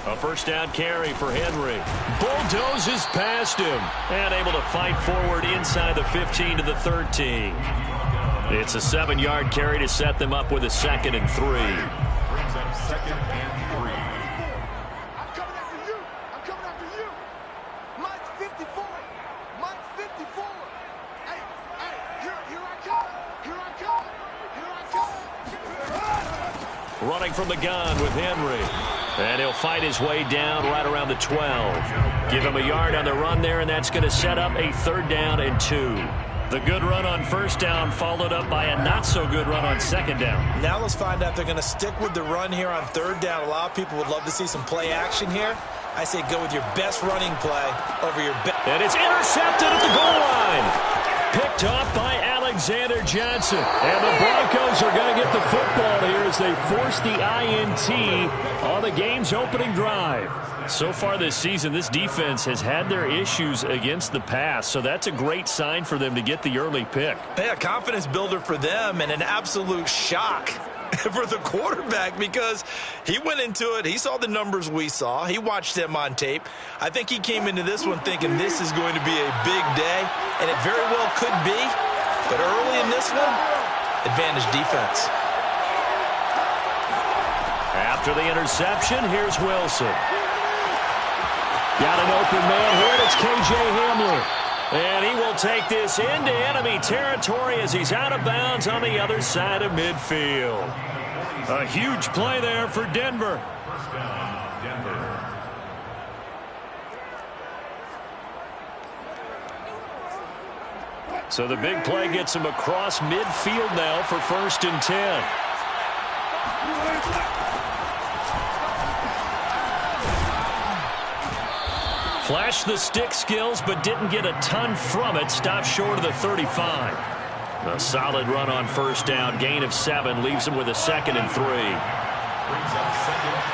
A first down carry for Henry. Bulldozes past him and able to fight forward inside the 15 to the 13. It's a 7-yard carry to set them up with a 2nd and 3. Brings up 2nd and 3. I'm coming after you. I'm coming after you. Mine's 54. Mine's 54. Hey, here I come. Here I come. Here I come. Running from the gun with Henry. And he'll fight his way down right around the 12. Give him a yard on the run there, and that's going to set up a 3rd down and 2. The good run on 1st down followed up by a not-so-good run on 2nd down. Now let's find out if they're going to stick with the run here on 3rd down. A lot of people would love to see some play action here. I say go with your best running play over your best. And it's intercepted at the goal line. Picked off by Alexander Johnson. And the Broncos are going to get the football here as they force the INT on the game's opening drive. So far this season, this defense has had their issues against the pass, so that's a great sign for them to get the early pick. Yeah, confidence builder for them and an absolute shock for the quarterback because he went into it. He saw the numbers we saw. He watched them on tape. I think he came into this one thinking this is going to be a big day, and it very well could be. But early in this one, advantage defense. After the interception, here's Wilson. Got an open man here. It's K.J. Hamler. And he will take this into enemy territory as he's out of bounds on the other side of midfield. A huge play there for Denver. First down, Denver. So the big play gets him across midfield now for 1st and 10. Flashed the stick skills, but didn't get a ton from it. Stopped short of the 35. A solid run on 1st down. Gain of 7 leaves him with a 2nd and 3. Brings up 2nd and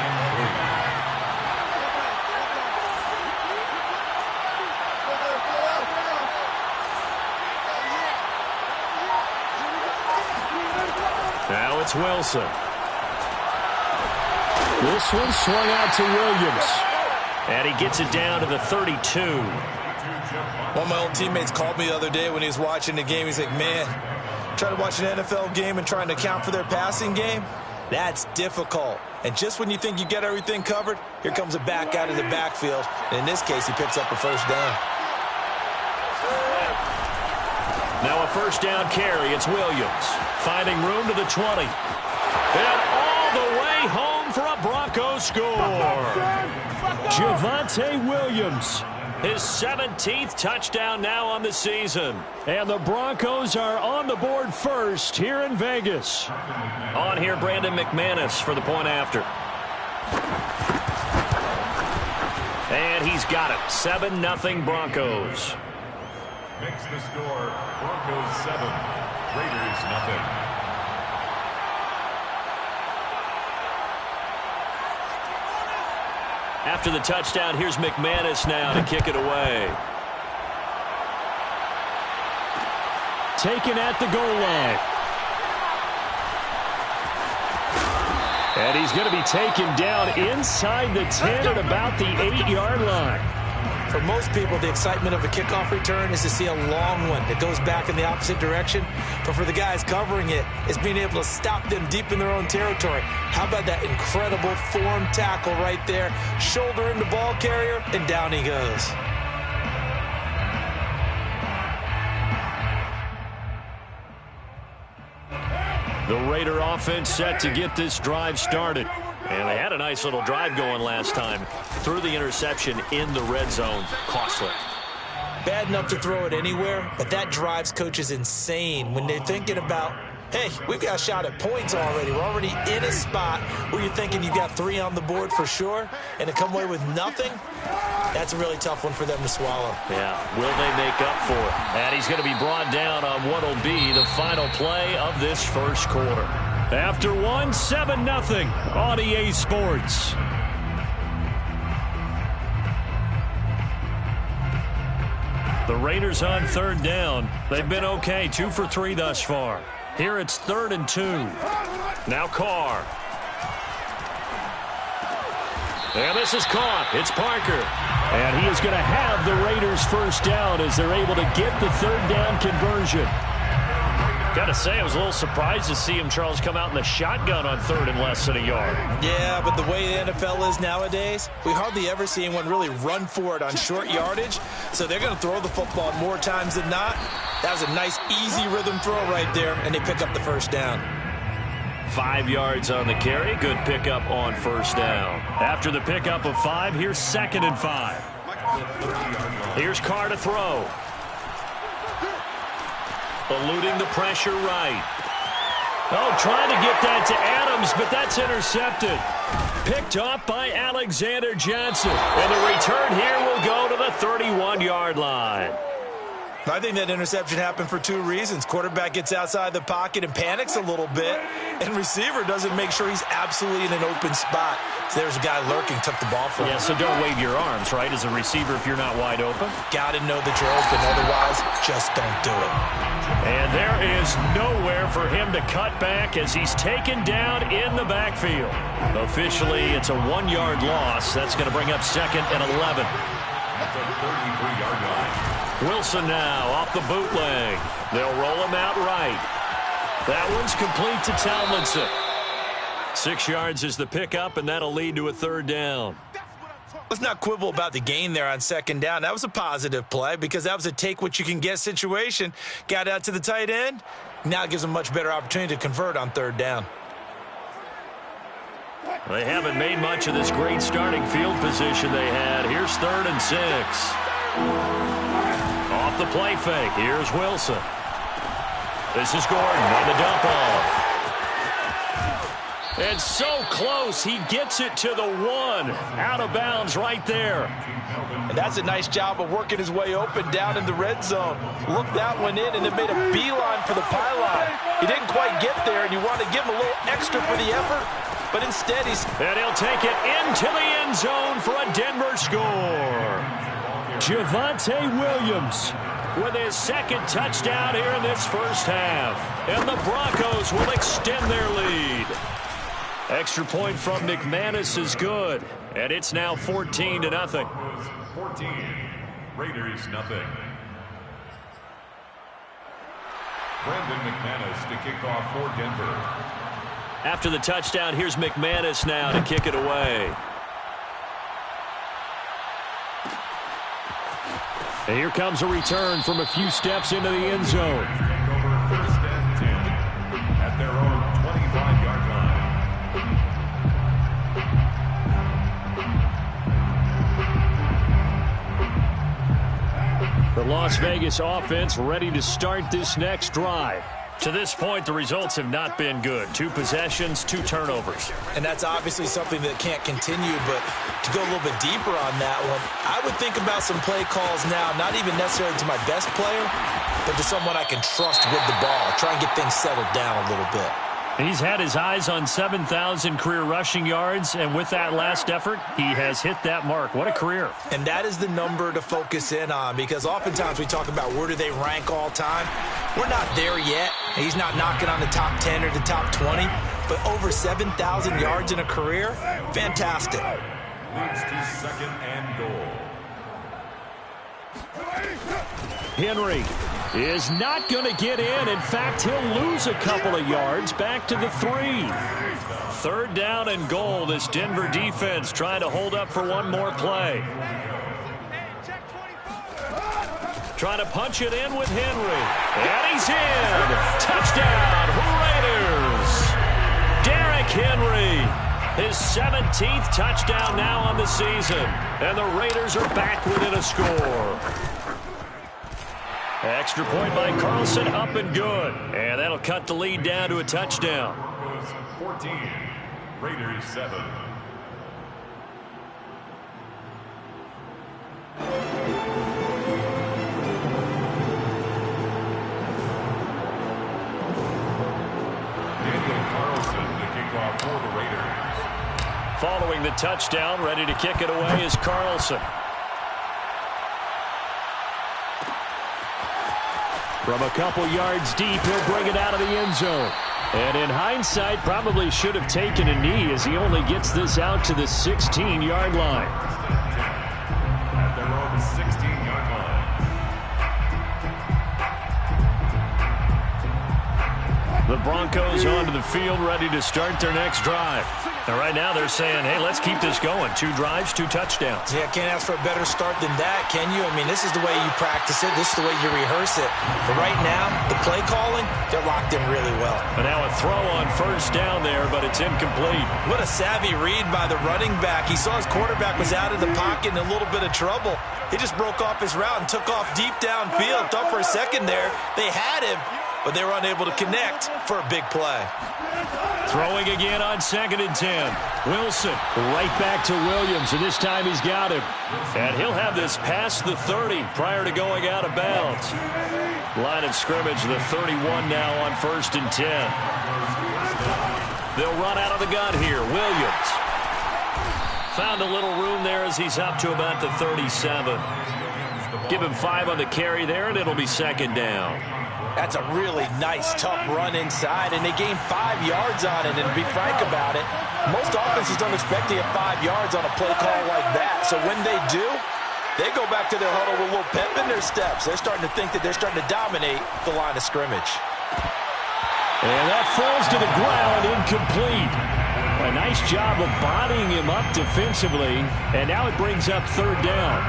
3. Now it's Wilson. This one swung out to Williams. And he gets it down to the 32. One of my old teammates called me the other day when he was watching the game. He's like, man, trying to watch an NFL game and trying to account for their passing game, that's difficult. And just when you think you get everything covered, here comes a back out of the backfield. And in this case, he picks up a 1st down. Now a 1st down carry. It's Williams. Finding room to the 20. And all the way home for a Broncos score. Javonte Williams, his 17th touchdown now on the season. And the Broncos are on the board first here in Vegas. On here, Brandon McManus for the point after. And he's got it. 7-0 Broncos. Makes the score Broncos 7, Raiders nothing. After the touchdown, here's McManus now to kick it away. Taken at the goal line. And he's going to be taken down inside the 10 at about the 8-yard line. For most people, the excitement of a kickoff return is to see a long one that goes back in the opposite direction. But for the guys covering it, it's being able to stop them deep in their own territory. How about that incredible form tackle right there? Shoulder in the ball carrier, and down he goes. The Raider offense set to get this drive started. And they had a nice little drive going last time. Threw the interception in the red zone. Costly. Bad enough to throw it anywhere, but that drives coaches insane when they're thinking about, hey, we've got a shot at points already. We're already in a spot where you're thinking you got 3 on the board for sure, and to come away with nothing, that's a really tough one for them to swallow. Yeah, will they make up for it? And he's going to be brought down on what will be the final play of this first quarter. After 7-0 on EA Sports. The Raiders on 3rd down. They've been okay, 2 for 3 thus far. Here it's 3rd and 2. Now Carr. And this is caught. It's Parker. And he is going to have the Raiders first down as they're able to get the third down conversion. Got to say, I was a little surprised to see him, Charles, come out in the shotgun on third and less than a yard. Yeah, but the way the NFL is nowadays, we hardly ever see anyone really run for it on short yardage. So they're going to throw the football more times than not. That was a nice, easy rhythm throw right there, and they pick up the first down. 5 yards on the carry. Good pickup on first down. After the pickup of 5, here's 2nd and 5. Here's Carr to throw. Eluding the pressure right. Oh, trying to get that to Adams, but that's intercepted. Picked off by Alexander Johnson. And the return here will go to the 31-yard line. I think that interception happened for 2 reasons. Quarterback gets outside the pocket and panics a little bit, and receiver doesn't make sure he's absolutely in an open spot. So there's a guy lurking, took the ball from him. Yeah, so don't wave your arms, right, as a receiver if you're not wide open? Got to know that you're open. Otherwise, just don't do it. And there is nowhere for him to cut back as he's taken down in the backfield. Officially, it's a 1-yard loss. That's going to bring up 2nd and 11. At the 33-yard line. Wilson now off the bootleg. They'll roll him out right. That one's complete to Tomlinson. 6 yards is the pickup, and that'll lead to a third down. Let's not quibble about the gain there on 2nd down. That was a positive play because that was a take-what-you-can-get situation. Got out to the tight end. Now it gives them a much better opportunity to convert on 3rd down. They haven't made much of this great starting field position they had. Here's 3rd and 6. Off the play fake. Here's Wilson. This is Gordon on the dump off. And so close, he gets it to the 1. Out of bounds right there. And that's a nice job of working his way open down in the red zone. Looked that one in and then made a beeline for the pylon. He didn't quite get there, and you want to give him a little extra for the effort. But instead, and he'll take it into the end zone for a Denver score. Javonte Williams with his 2nd touchdown here in this first half. And the Broncos will extend their lead. Extra point from McManus is good. And it's now 14-0. 14. Raiders nothing. Brandon McManus to kick off for Denver. After the touchdown, here's McManus now to kick it away. And here comes a return from a few steps into the end zone. Over 1st and 10 at their own 25-yard line. The Las Vegas offense ready to start this next drive. To this point, the results have not been good. 2 possessions, 2 turnovers. And that's obviously something that can't continue, but to go a little bit deeper on that one, I would think about some play calls now, not even necessarily to my best player, but to someone I can trust with the ball. Try and get things settled down a little bit. He's had his eyes on 7,000 career rushing yards, and with that last effort, he has hit that mark. What a career. And that is the number to focus in on, because oftentimes we talk about where do they rank all time. We're not there yet. He's not knocking on the top 10 or the top 20, but over 7,000 yards in a career, fantastic. Leads to 2nd and goal. Henry is not going to get in. In fact, he'll lose a couple of yards back to the 3. 3rd down and goal. This Denver defense trying to hold up for one more play. Trying to punch it in with Henry. And he's in. Touchdown, Raiders. Derrick Henry. His 17th touchdown now on the season. And the Raiders are back within a score. Extra point by Carlson, up and good. And that'll cut the lead down to a touchdown. 14, Raiders 7. Daniel Carlson to kick off for the Raiders. Following the touchdown, ready to kick it away is Carlson. From a couple yards deep, he'll bring it out of the end zone. And in hindsight, probably should have taken a knee as he only gets this out to the 16-yard line. At their own 16-yard line. The Broncos onto the field, ready to start their next drive. And right now they're saying, hey, let's keep this going. 2 drives, 2 touchdowns. Yeah, can't ask for a better start than that, can you? I mean, this is the way you practice it. This is the way you rehearse it. But right now, the play calling, they're locked in really well. And now a throw on first down there, but it's incomplete. What a savvy read by the running back. He saw his quarterback was out of the pocket in a little bit of trouble. He just broke off his route and took off deep downfield. Thought for a second there they had him, but they were unable to connect for a big play. Throwing again on 2nd and 10. Wilson right back to Williams, and this time he's got him. And he'll have this past the 30 prior to going out of bounds. Line of scrimmage, the 31 now on 1st and 10. They'll run out of the gun here. Williams found a little room there as he's up to about the 37. Give him 5 on the carry there, and it'll be 2nd down. That's a really nice, tough run inside, and they gained 5 yards on it. And to be frank about it, most offenses don't expect to get 5 yards on a play call like that. So when they do, they go back to their huddle with a little pep in their steps. They're starting to think that they're starting to dominate the line of scrimmage. And that falls to the ground, incomplete. A nice job of bodying him up defensively, and now it brings up 3rd down.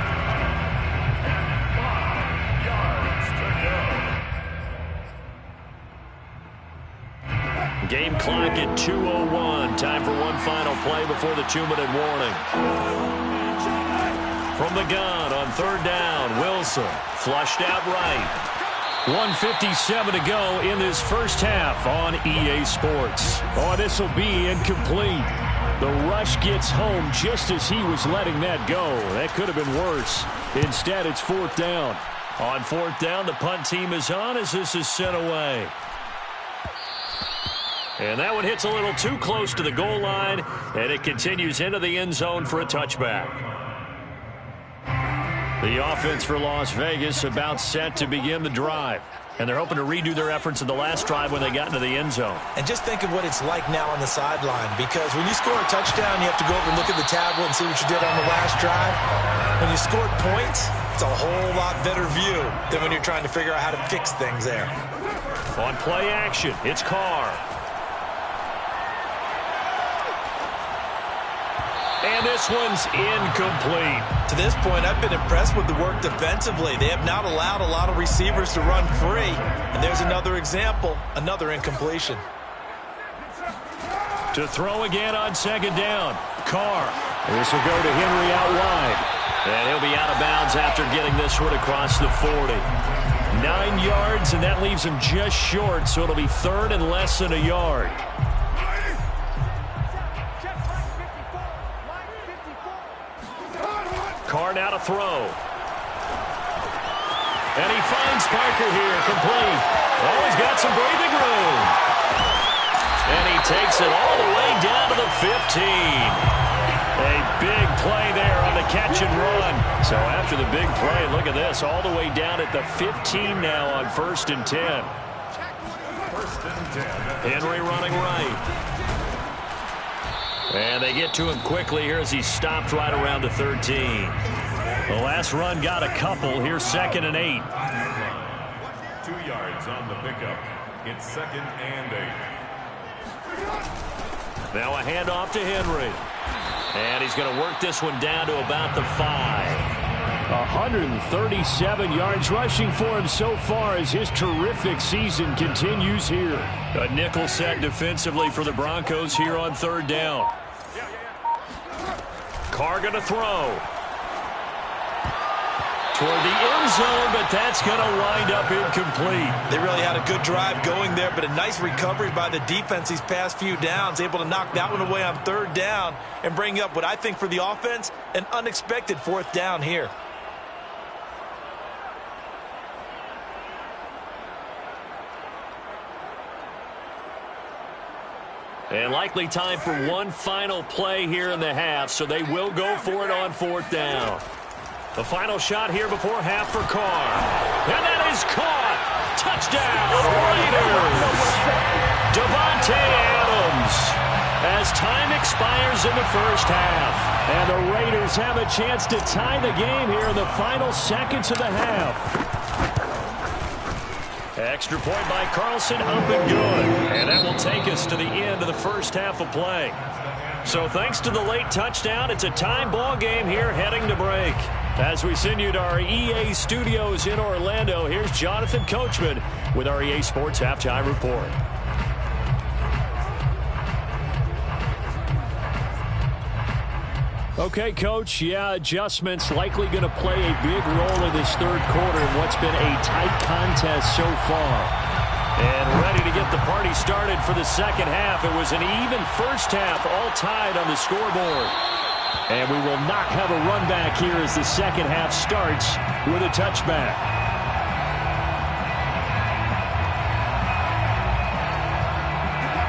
Game clock at 2:01. Time for one final play before the 2-minute warning. From the gun on 3rd down, Wilson flushed out right. 1:57 to go in this first half on EA Sports. Oh, this will be incomplete. The rush gets home just as he was letting that go. That could have been worse. Instead, it's 4th down. On 4th down, the punt team is on as this is sent away. And that one hits a little too close to the goal line, and it continues into the end zone for a touchback. The offense for Las Vegas about set to begin the drive. And they're hoping to redo their efforts in the last drive when they got into the end zone. And just think of what it's like now on the sideline, because when you score a touchdown, you have to go over and look at the tablet and see what you did on the last drive. When you scored points, it's a whole lot better view than when you're trying to figure out how to fix things there. On play action, it's Carr. And this one's incomplete. To this point, I've been impressed with the work defensively. They have not allowed a lot of receivers to run free. And there's another example, another incompletion. To throw again on 2nd down. Carr. This will go to Henry out wide. And he'll be out of bounds after getting this one across the 40. 9 yards, and that leaves him just short, so it'll be 3rd and less than a yard. Carr now to throw. And he finds Parker here, complete. Oh, he's got some breathing room. And he takes it all the way down to the 15. A big play there on the catch and run. So after the big play, look at this, all the way down at the 15 now on 1st and 10. 1st and 10. Henry running right. And they get to him quickly here as he stopped right around the 13. The last run got a couple. Here's 2nd and 8. 2 yards on the pickup. It's 2nd and 8. Now a handoff to Henry. And he's going to work this one down to about the 5. 137 yards rushing for him so far as his terrific season continues here. A nickel set defensively for the Broncos here on 3rd down. Carr going to throw. Toward the end zone, but that's going to wind up incomplete. They really had a good drive going there, but a nice recovery by the defense these past few downs, able to knock that one away on 3rd down and bring up what I think for the offense, an unexpected 4th down here. And likely time for one final play here in the half, so they will go for it on 4th down. The final shot here before half for Carr. And that is caught. Touchdown, Raiders. Davante Adams, as time expires in the first half. And the Raiders have a chance to tie the game here in the final seconds of the half. Extra point by Carlson, up and good. And that will take us to the end of the first half of play. So thanks to the late touchdown, it's a tie ball game here heading to break. As we send you to our EA studios in Orlando, here's Jonathan Coachman with our EA Sports Halftime Report. Okay, Coach, adjustments likely going to play a big role in this third quarter in what's been a tight contest so far. And ready to get the party started for the second half. It was an even first half, all tied on the scoreboard. And we will not have a run back here as the second half starts with a touchback.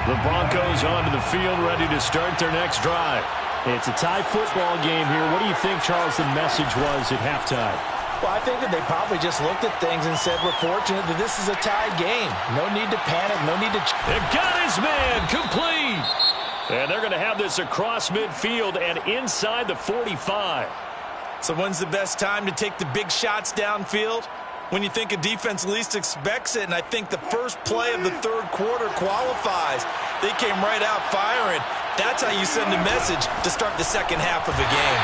The Broncos onto the field, ready to start their next drive. It's a tie football game here. What do you think, Charles, the message was at halftime? Well, I think that they probably just looked at things and said, we're fortunate that this is a tied game. No need to panic, no need to... It got his man complete. And they're going to have this across midfield and inside the 45. So when's the best time to take the big shots downfield? When you think a defense least expects it, and I think the first play of the third quarter qualifies. They came right out firing. That's how you send a message to start the second half of a game.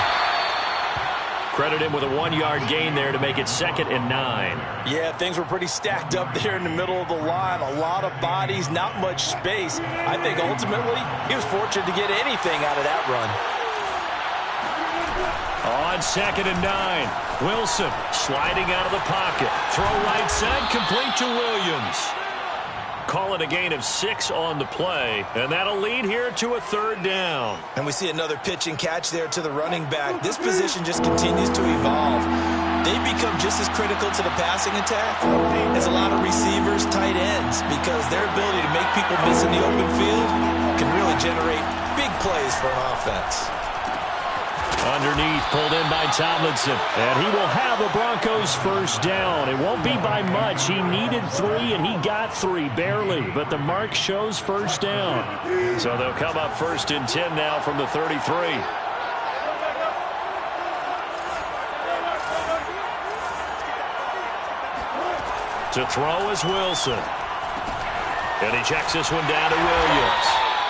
Credit him with a 1-yard gain there to make it 2nd and 9. Yeah, things were pretty stacked up there in the middle of the line. A lot of bodies, not much space. I think ultimately he was fortunate to get anything out of that run. On 2nd and 9, Wilson sliding out of the pocket. Throw right side, complete to Williams. Call it a gain of 6 on the play, and that'll lead here to a 3rd down. And we see another pitch and catch there to the running back. This position just continues to evolve. They become just as critical to the passing attack as a lot of receivers, tight ends, because their ability to make people miss in the open field can really generate big plays for an offense. Underneath, pulled in by Tomlinson. And he will have a Broncos first down. It won't be by much. He needed 3, and he got 3, barely. But the mark shows first down. So they'll come up 1st and 10 now from the 33. To throw is Wilson. And he checks this one down to Williams.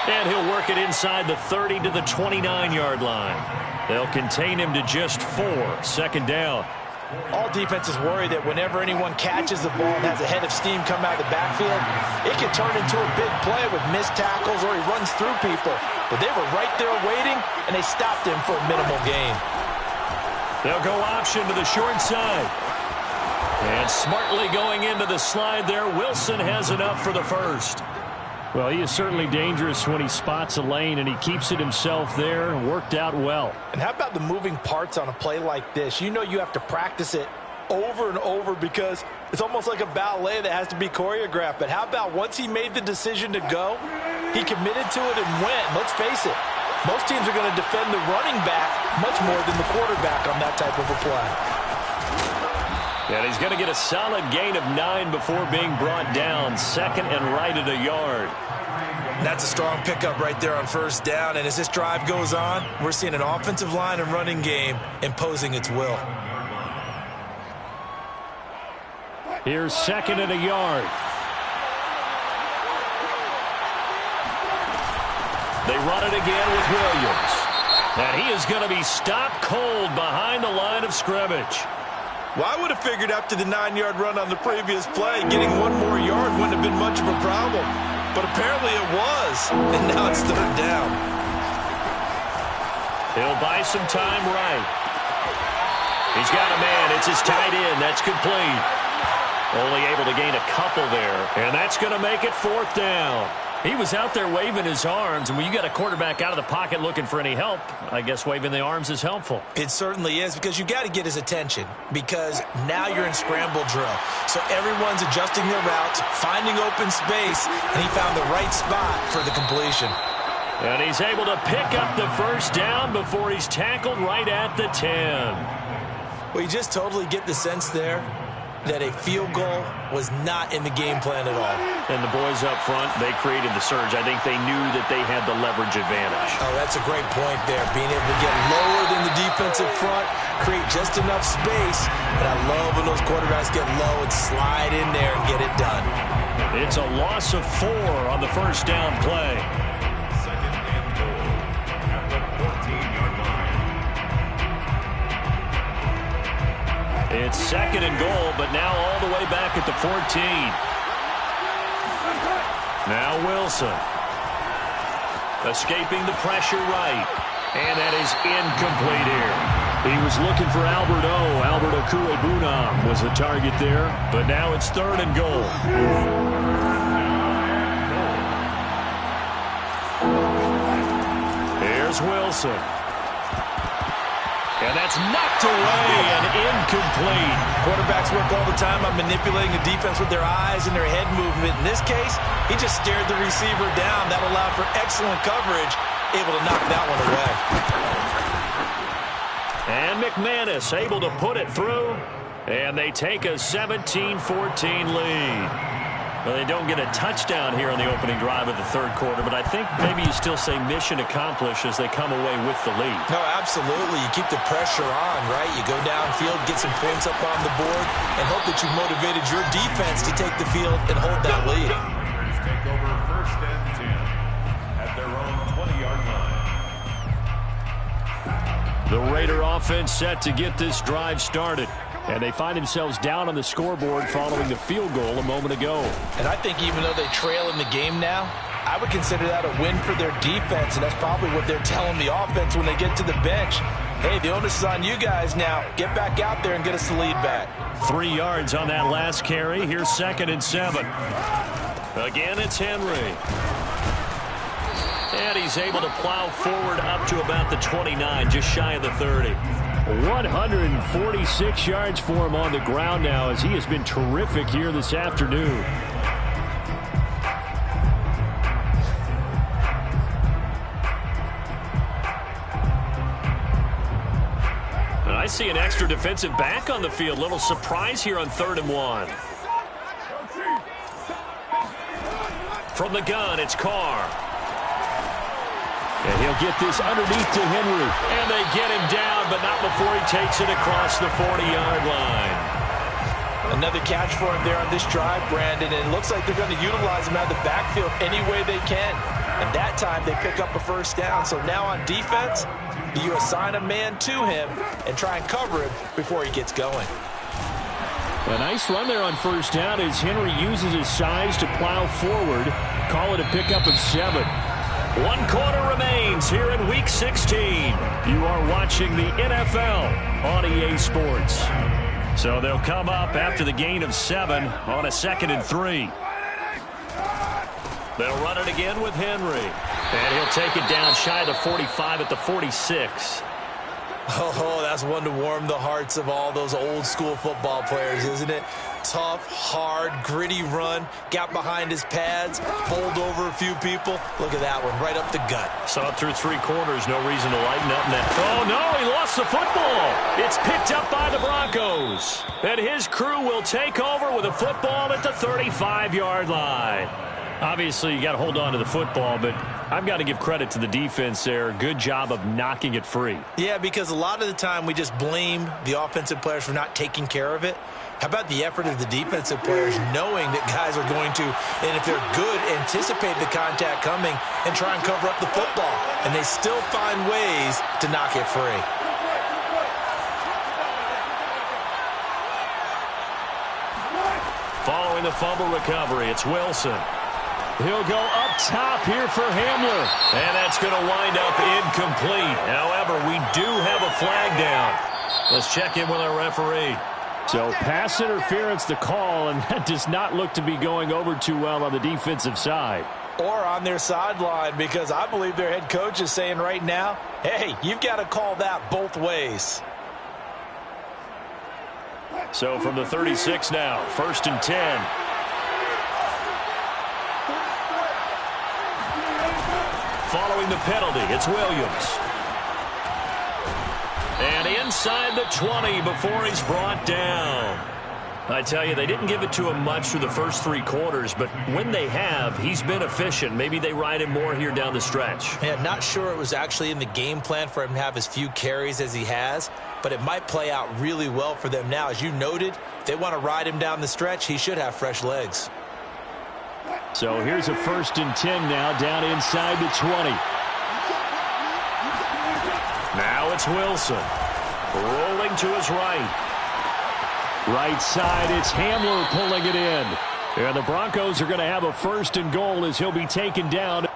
And he'll work it inside the 30 to the 29-yard line. They'll contain him to just 4, 2nd down. All defenses worry that whenever anyone catches the ball and has a head of steam come out of the backfield, it can turn into a big play with missed tackles or he runs through people. But they were right there waiting, and they stopped him for a minimal gain. They'll go option to the short side. And smartly going into the slide there, Wilson has enough for the first. Well, he is certainly dangerous when he spots a lane, and he keeps it himself there. Worked out well. And how about the moving parts on a play like this? You know you have to practice it over and over because it's almost like a ballet that has to be choreographed. But how about once he made the decision to go, he committed to it and went. Let's face it, most teams are going to defend the running back much more than the quarterback on that type of a play. And he's going to get a solid gain of 9 before being brought down. 2nd and right at a yard. That's a strong pickup right there on first down. And as this drive goes on, we're seeing an offensive line and running game imposing its will. Here's 2nd and a yard. They run it again with Williams. And he is going to be stopped cold behind the line of scrimmage. Well, I would have figured after the 9-yard run on the previous play, getting 1 more yard wouldn't have been much of a problem. But apparently it was, and now it's 3rd down. He'll buy some time right. He's got a man. It's his tight end. That's complete. Only able to gain a couple there, and that's going to make it 4th down. He was out there waving his arms, and when you got a quarterback out of the pocket looking for any help, I guess waving the arms is helpful. It certainly is, because you got to get his attention, because now you're in scramble drill. So everyone's adjusting their routes, finding open space, and he found the right spot for the completion. And he's able to pick up the first down before he's tackled right at the 10. Well, you just totally get the sense there that a field goal was not in the game plan at all. And the boys up front, they created the surge. I think they knew that they had the leverage advantage. Oh, that's a great point there. Being able to get lower than the defensive front, create just enough space. And I love when those quarterbacks get low and slide in there and get it done. It's a loss of 4 on the first down play. Second and goal at the 14-yard line. It's second and goal, but now all the way back at the 14. Now Wilson. Escaping the pressure right. And that is incomplete here. He was looking for Albert O. Albert Okuebunam was the target there, but now it's third and goal. Here's Wilson. And that's knocked away and incomplete. Quarterbacks work all the time on manipulating the defense with their eyes and their head movement. In this case, he just stared the receiver down. That allowed for excellent coverage, able to knock that one away. And McManus able to put it through, and they take a 17-14 lead. Well, they don't get a touchdown here on the opening drive of the third quarter, but I think maybe you still say mission accomplished as they come away with the lead. No, absolutely. You keep the pressure on, right? You go downfield, get some points up on the board, and hope that you've motivated your defense to take the field and hold that lead. Raiders take over first and 10 at their own 20-yard line. The Raider offense set to get this drive started. And they find themselves down on the scoreboard following the field goal a moment ago. And I think even though they trail in the game now, I would consider that a win for their defense, and that's probably what they're telling the offense when they get to the bench. Hey, the onus is on you guys now. Get back out there and get us the lead back. 3 yards on that last carry. Here's second and 7. Again, it's Henry. And he's able to plow forward up to about the 29, just shy of the 30. 146 yards for him on the ground now as he has been terrific here this afternoon. And I see an extra defensive back on the field. Little surprise here on 3rd and 1. From the gun, it's Carr. And he'll get this underneath to Henry. And they get him down, but not before he takes it across the 40-yard line. Another catch for him there on this drive, Brandon. And it looks like they're going to utilize him out of the backfield any way they can. And that time they pick up a first down. So now on defense, you assign a man to him and try and cover him before he gets going. A nice run there on first down as Henry uses his size to plow forward. Call it a pickup of 7. 1 quarter remains here in Week 16. You are watching the NFL on EA Sports. So they'll come up after the gain of 7 on a 2nd and 3. They'll run it again with Henry. And he'll take it down shy of the 45 at the 46. Oh, that's one to warm the hearts of all those old school football players, isn't it? Tough, hard, gritty run. Got behind his pads, bowled over a few people. Look at that one, right up the gut. Saw it through 3 quarters, no reason to lighten up now. Oh, no, he lost the football. It's picked up by the Broncos. And his crew will take over with a football at the 35-yard line. Obviously, you got to hold on to the football, but I've got to give credit to the defense there. Good job of knocking it free. Yeah, because a lot of the time we just blame the offensive players for not taking care of it. How about the effort of the defensive players knowing that guys are going to, and if they're good, anticipate the contact coming and try and cover up the football. And they still find ways to knock it free. Following the fumble recovery, it's Wilson. He'll go up top here for Hamler. And that's going to wind up incomplete. However, we do have a flag down. Let's check in with our referee. So pass interference the call, and that does not look to be going over too well on the defensive side. Or on their sideline, because I believe their head coach is saying right now, hey, you've got to call that both ways. So from the 36 now, 1st and 10. Following the penalty, it's Williams. And inside the 20 before he's brought down. I tell you, they didn't give it to him much through the first 3 quarters, but when they have, he's been efficient. Maybe they ride him more here down the stretch. Yeah, not sure it was actually in the game plan for him to have as few carries as he has, but it might play out really well for them now. As you noted, if they want to ride him down the stretch, he should have fresh legs. So here's a 1st and 10 now, down inside the 20. Now it's Wilson. Rolling to his right. Right side, it's Hamler pulling it in. And the Broncos are going to have a 1st and goal as he'll be taken down.